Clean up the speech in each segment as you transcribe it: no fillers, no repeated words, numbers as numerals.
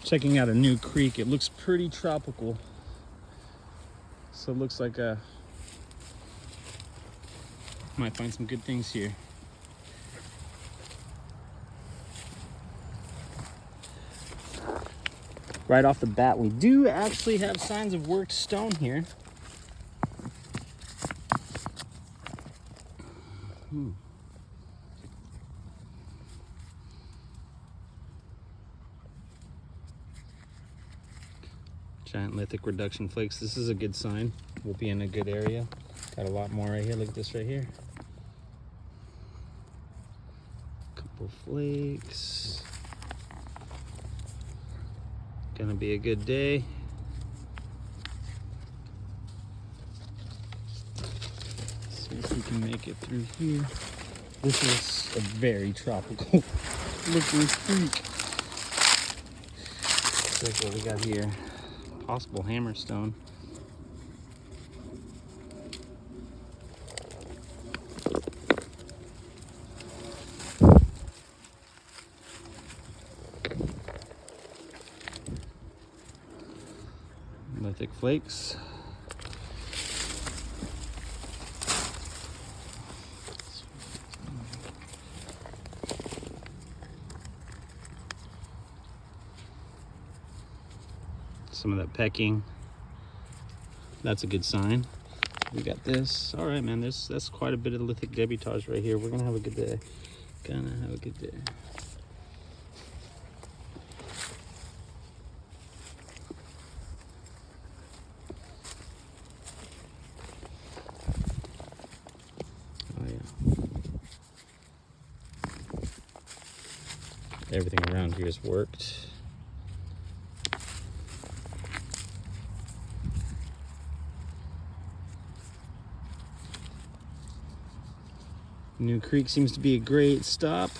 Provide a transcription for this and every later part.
Checking out a new creek. It looks pretty tropical. So it looks like might find some good things here. Right off the bat, we do actually have signs of worked stone here. Giant lithic reduction flakes. This is a good sign. We'll be in a good area. Got a lot more right here. Look at this right here. Couple flakes. Gonna be a good day. See if we can make it through here. This is a very tropical looking creek. Let's look what we got here. Possible hammerstone. Lithic flakes. Some of that pecking. That's a good sign. We got this. All right, man. That's quite a bit of lithic debutage right here. We're gonna have a good day. Gonna have a good day. Oh yeah. Everything around here is worked. New Creek seems to be a great stop.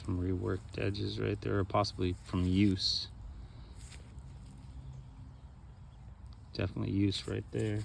Some reworked edges right there, or possibly from use. Definitely use right there.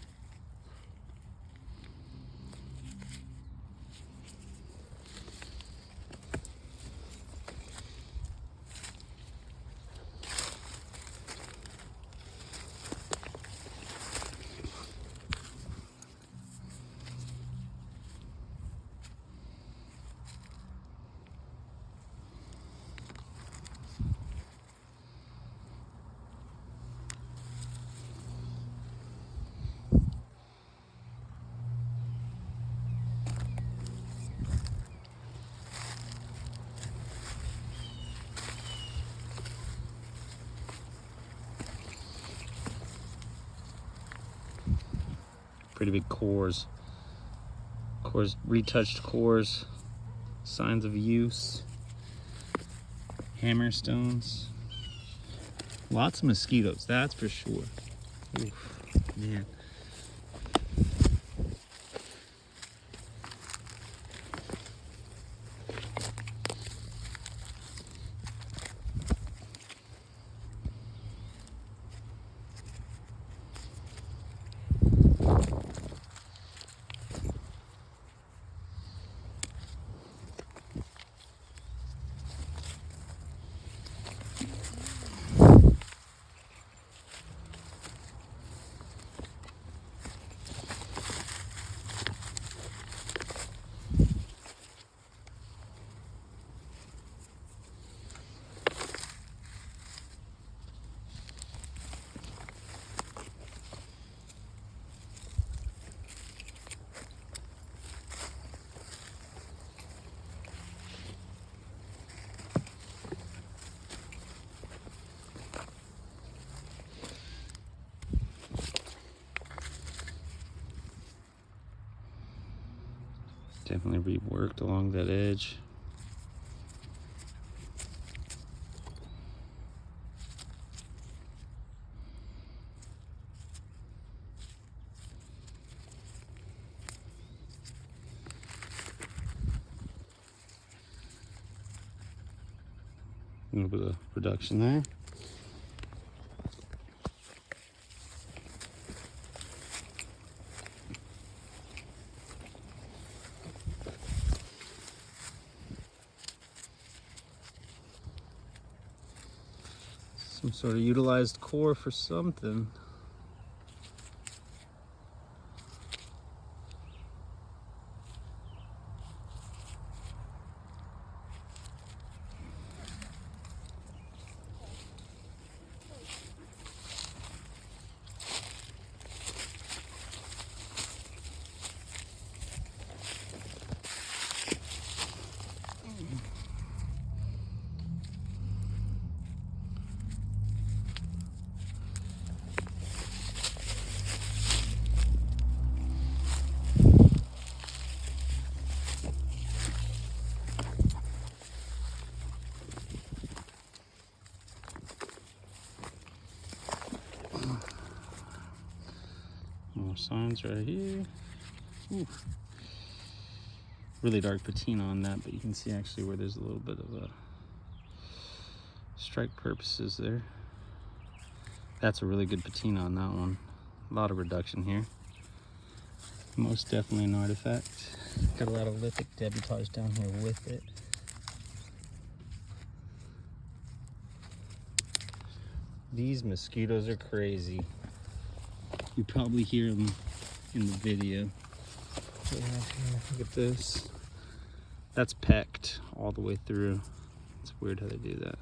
Pretty big cores. Retouched cores. Signs of use. Hammerstones. Lots of mosquitoes, that's for sure. Oof, man. Definitely reworked along that edge. little bit of reduction there. Some sort of utilized core for something. More signs right here. Ooh. Really dark patina on that, but you can see actually where there's a little bit of a strike purposes there. That's a really good patina on that one. A lot of reduction here. Most definitely an artifact. Got a lot of lithic debitage down here with it. These mosquitoes are crazy. You probably hear them in the video. Look at this. That's pecked all the way through. It's weird how they do that.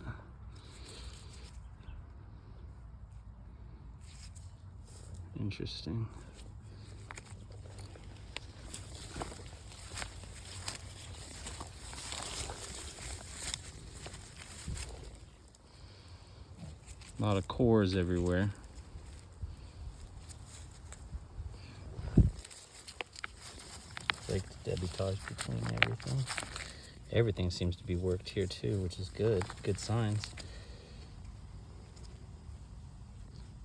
Interesting. A lot of cores everywhere. Flaked debitage between everything. Everything seems to be worked here too, which is good. Good signs.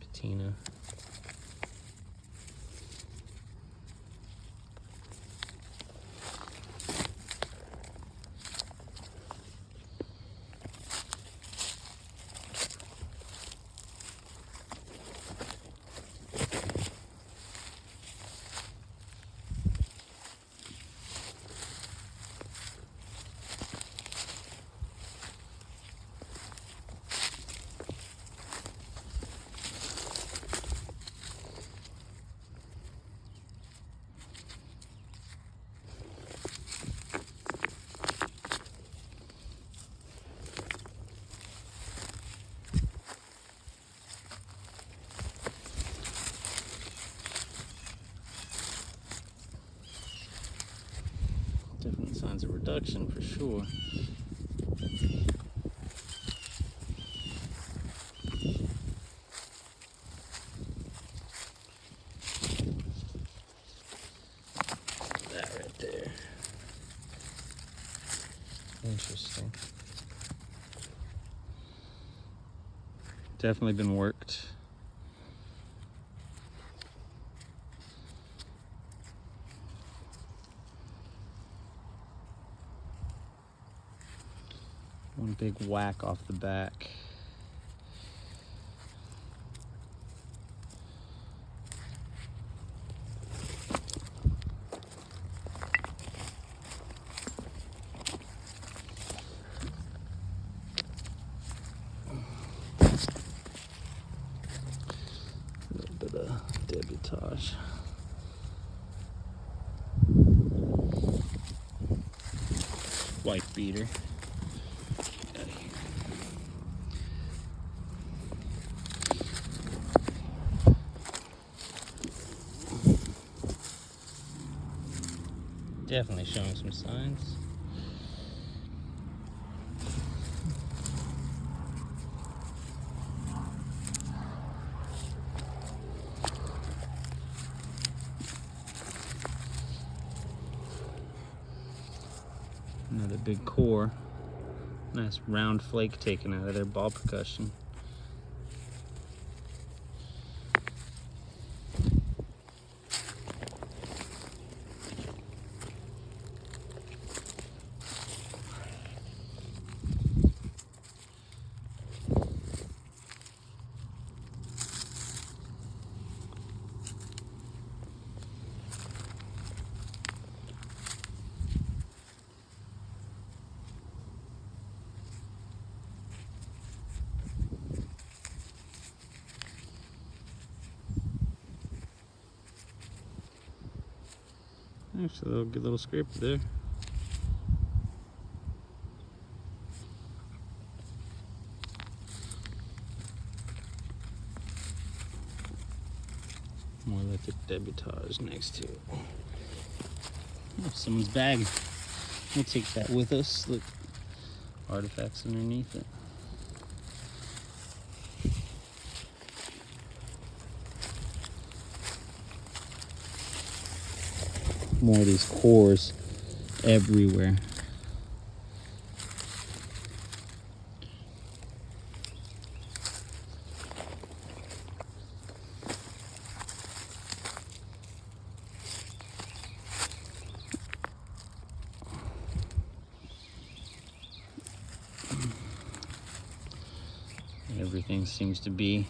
Patina. Definite signs of reduction for sure. That right there. Interesting. Definitely been worked. One big whack off the back. A little bit of debitage. White beater. Definitely showing some signs. Another big core. Nice round flake taken out of their ball percussion. Actually, a little good little scraper there. More lithic debitage next to it. Oh, someone's bag. We'll take that with us. Look, artifacts underneath it. More of these cores everywhere. Everything seems to be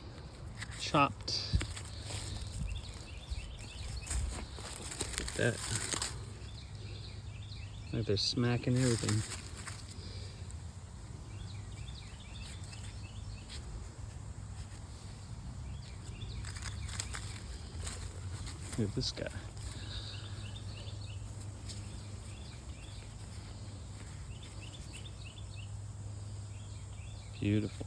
chopped. Look at that. Like they're smacking everything. Look at this guy. Beautiful.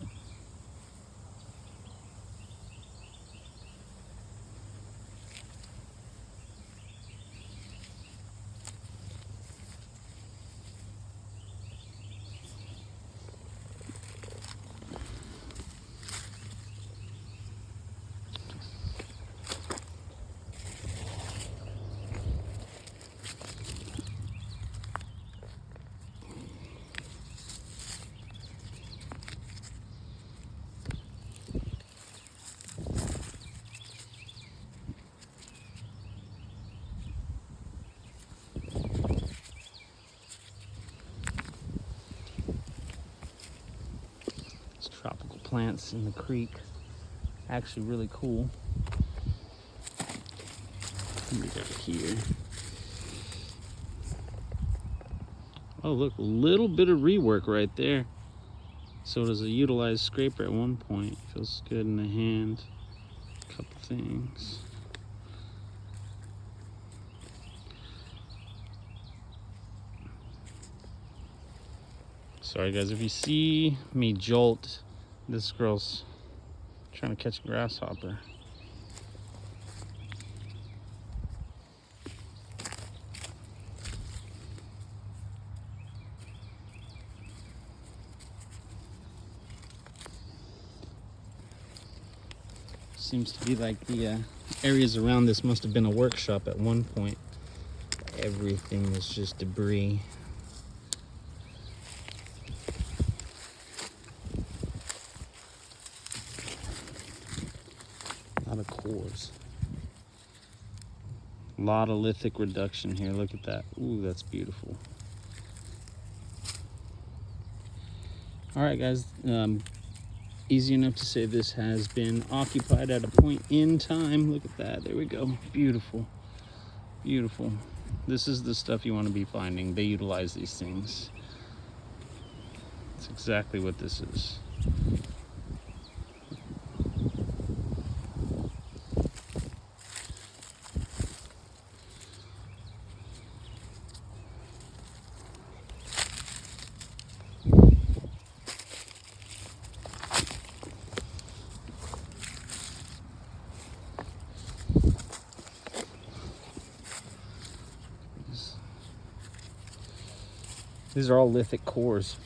Tropical plants in the creek. Actually really cool. Let me go here. Oh look, a little bit of rework right there. So does a utilized scraper at one point. Feels good in the hand. Couple things. Sorry guys, if you see me jolt, this girl's trying to catch a grasshopper. Seems to be like the areas around this must have been a workshop at one point. Everything is just debris. A lot of cores. A lot of lithic reduction here. Look at that. Ooh, that's beautiful. All right, guys. Easy enough to say this has been occupied at a point in time. Look at that. There we go. Beautiful. Beautiful. This is the stuff you want to be finding. They utilize these things. That's exactly what this is. These are all lithic cores.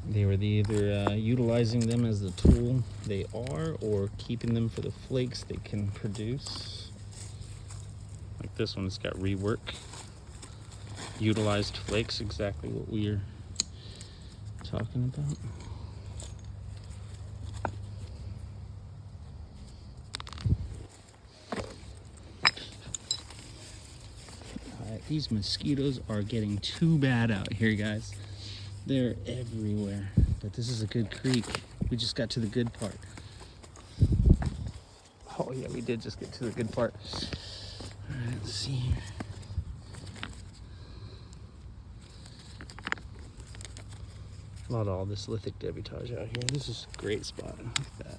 They were either utilizing them as the tool they are, or keeping them for the flakes they can produce. Like this one, it's got rework. Utilized flakes, exactly what we're talking about. These mosquitoes are getting too bad out here, guys. They're everywhere. But this is a good creek. We just got to the good part. Oh yeah, we did just get to the good part. All right, let's see here. A lot of all this lithic debitage out here. This is a great spot. Look at that.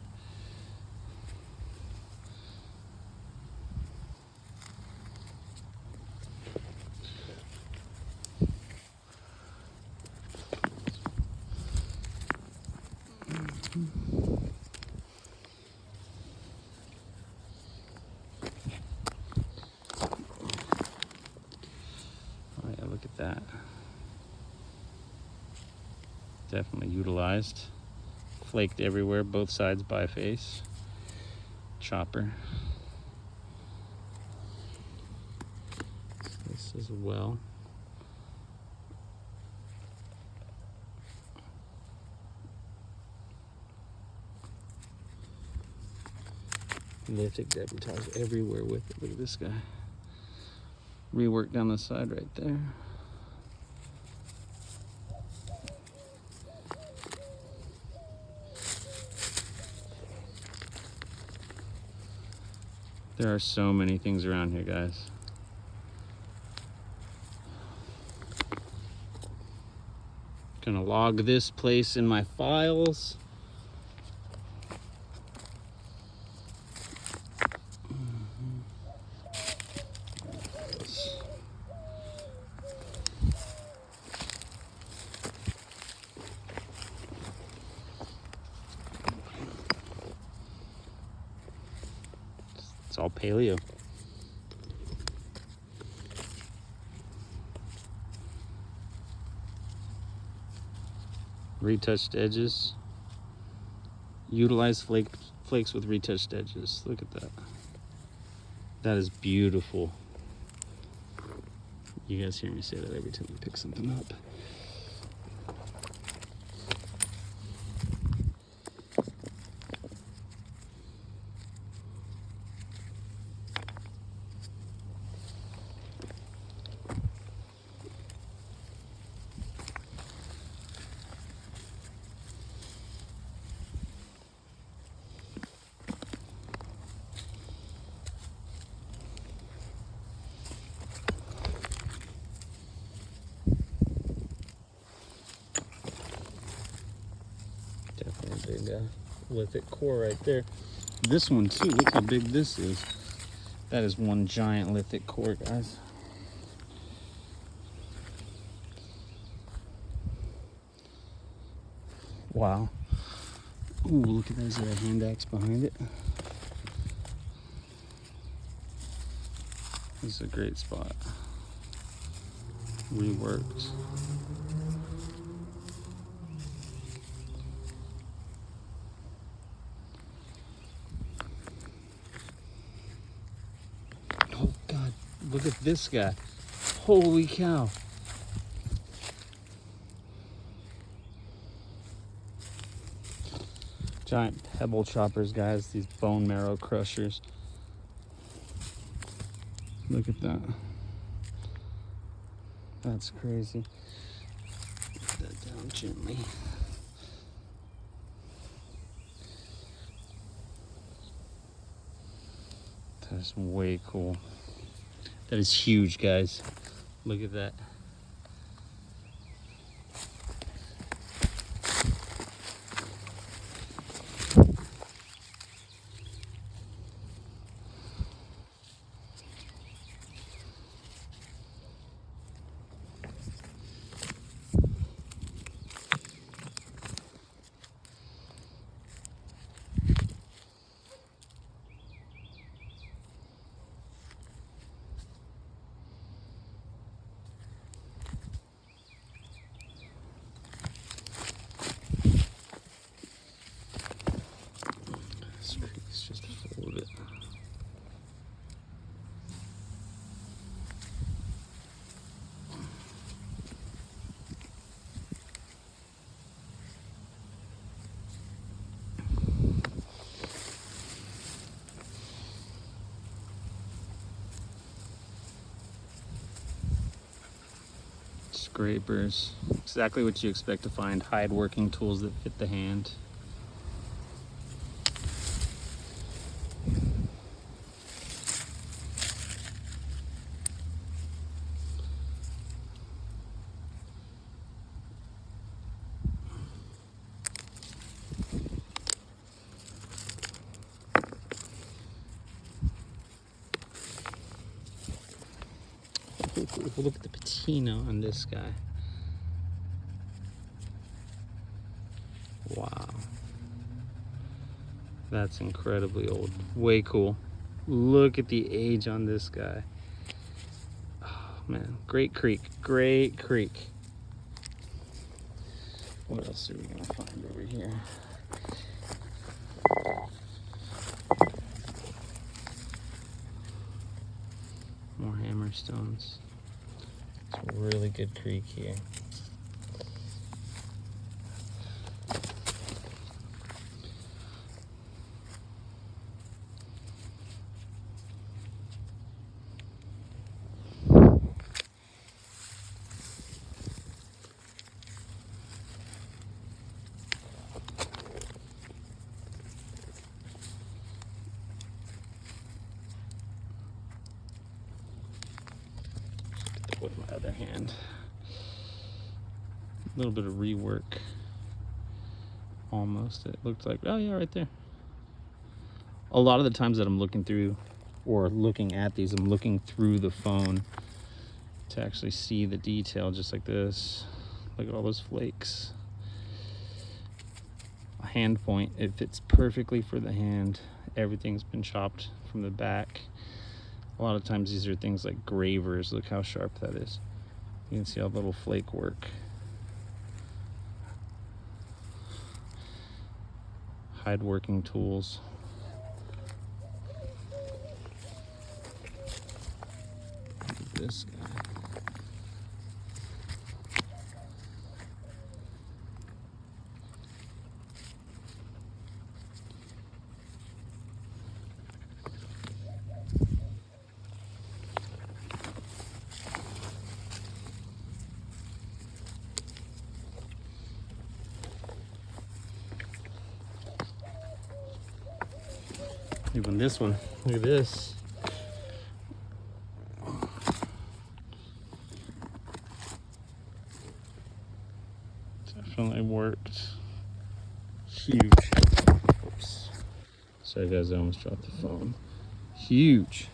definitely utilized. Flaked everywhere, both sides biface. Chopper. This as well. Lithic debutage everywhere with it. Look at this guy. Rework down the side right there. There are so many things around here, guys. Gonna log this place in my files. It's all paleo. Retouched edges. Utilize flakes with retouched edges. Look at that. That is beautiful. You guys hear me say that every time we pick something up. Definitely a big lithic core right there. This one too, look how big this is. That is one giant lithic core, guys. Wow. Ooh, look at that, is there a hand axe behind it? This is a great spot. Reworked. Oh God, look at this guy. Holy cow. Giant pebble choppers, guys, these bone marrow crushers. Look at that. That's crazy. Put that down gently. That is way cool. That is huge, guys. Look at that. It's just full of it. Scrapers, exactly what you expect to find. Hide working tools that fit the hand. Look at the patina on this guy. Wow. That's incredibly old. Way cool. Look at the age on this guy. Oh man, great creek, great creek. What else are we gonna find over here? More hammerstones. It's a really good creek here. With my other hand. A little bit of rework. Almost. It looked like, oh yeah, right there. A lot of the times that I'm looking through or looking at these, I'm looking through the phone to actually see the detail, just like this. Look at all those flakes. A hand point, it fits perfectly for the hand. Everything's been chopped from the back. A lot of times these are things like gravers. Look how sharp that is. You can see all the little flake work. Hide working tools. Look at this guy. Even this one, look at this. Definitely worked. Huge. Oops. Sorry guys, I almost dropped the phone. Huge.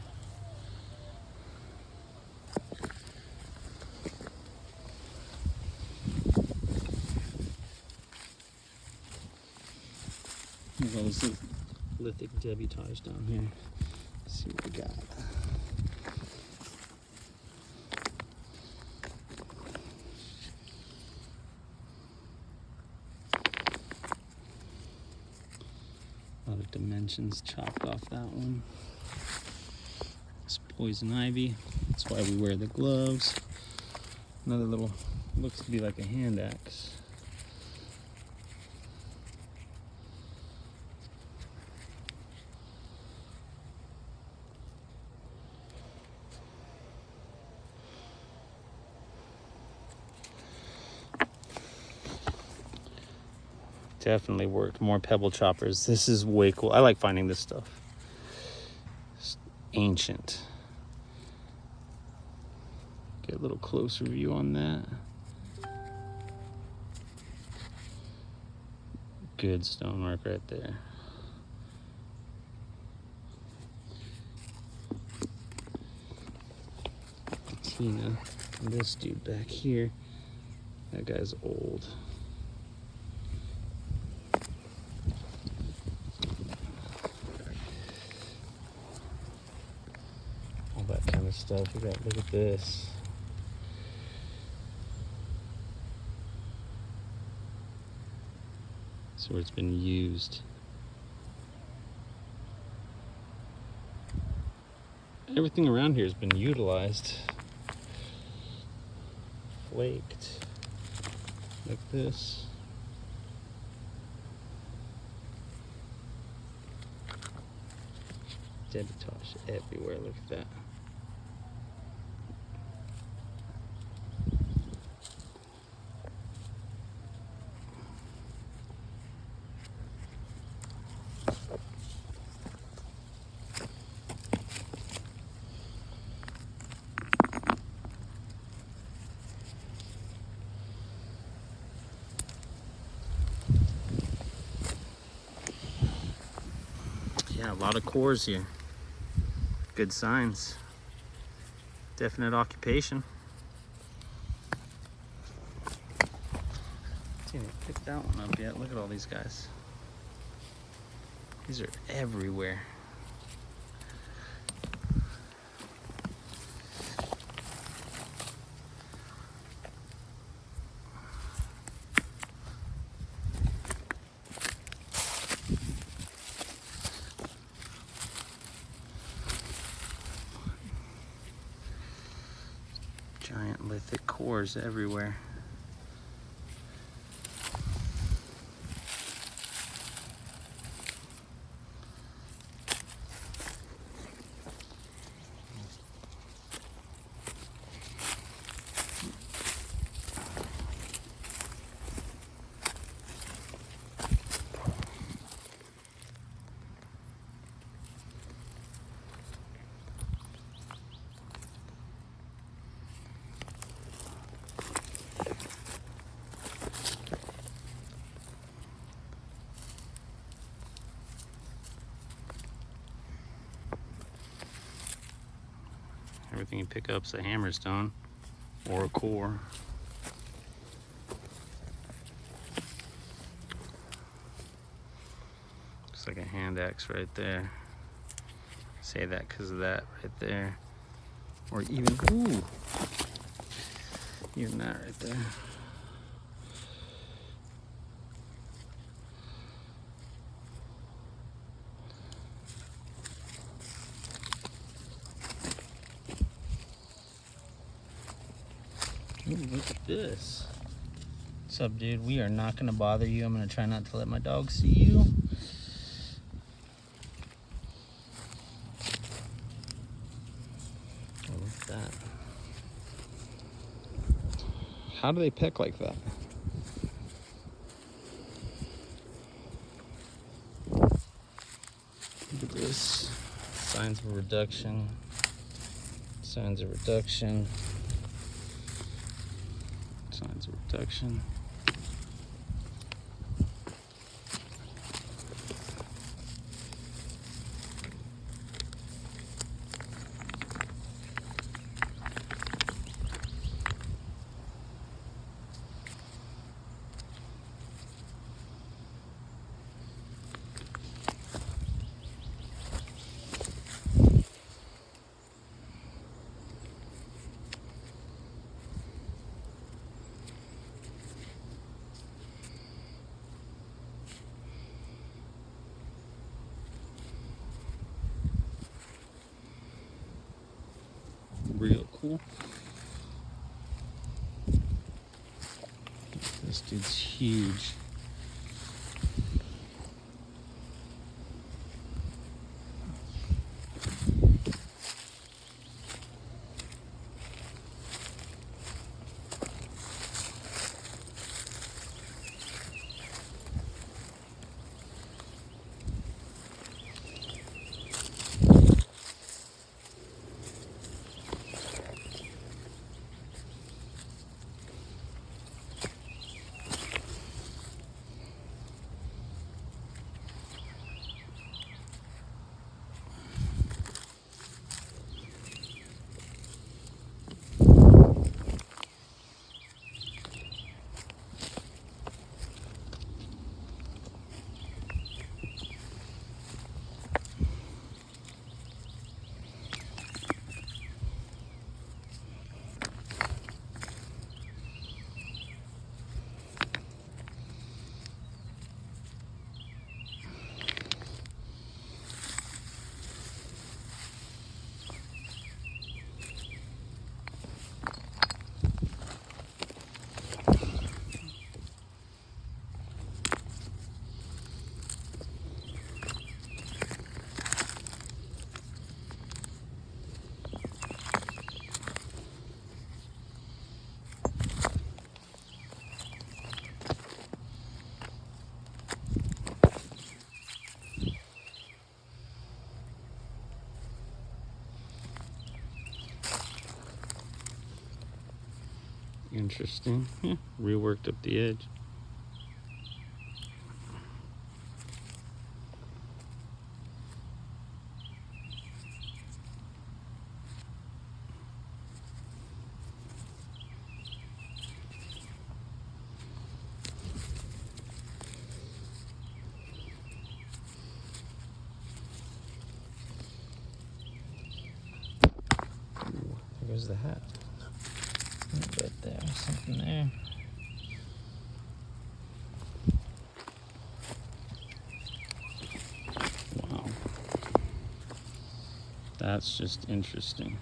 Look at all this lithic debutage down here. Let's see what we got. A lot of dimensions chopped off that one. It's poison ivy. That's why we wear the gloves. Another little, looks to be like a hand axe. Definitely worked. More pebble choppers. This is way cool. I like finding this stuff. It's ancient. Get a little closer view on that. Good stonework right there. Tina and this dude back here. That guy's old. That kind of stuff. We got, look at this. So it's been used. Everything around here has been utilized. Flaked. Like this. Debutage everywhere. Look at that. Yeah, a lot of cores here. Good signs. Definite occupation. Didn't even pick that one up yet. Look at all these guys. These are everywhere. Thick cores everywhere. Everything you pick up's a hammerstone or a core. Looks like a hand axe right there. Say that because of that right there. Or even, ooh, even that right there. Ooh, look at this. What's up, dude? We are not gonna bother you. I'm gonna try not to let my dog see you. Oh, look at that. How do they peck like that? Look at this. Signs of reduction. Signs of reduction. Signs of reduction. Real cool. This dude's huge. Interesting. Yeah, reworked up the edge. Ooh, there goes the hat. Right there, something there. Wow. That's just interesting.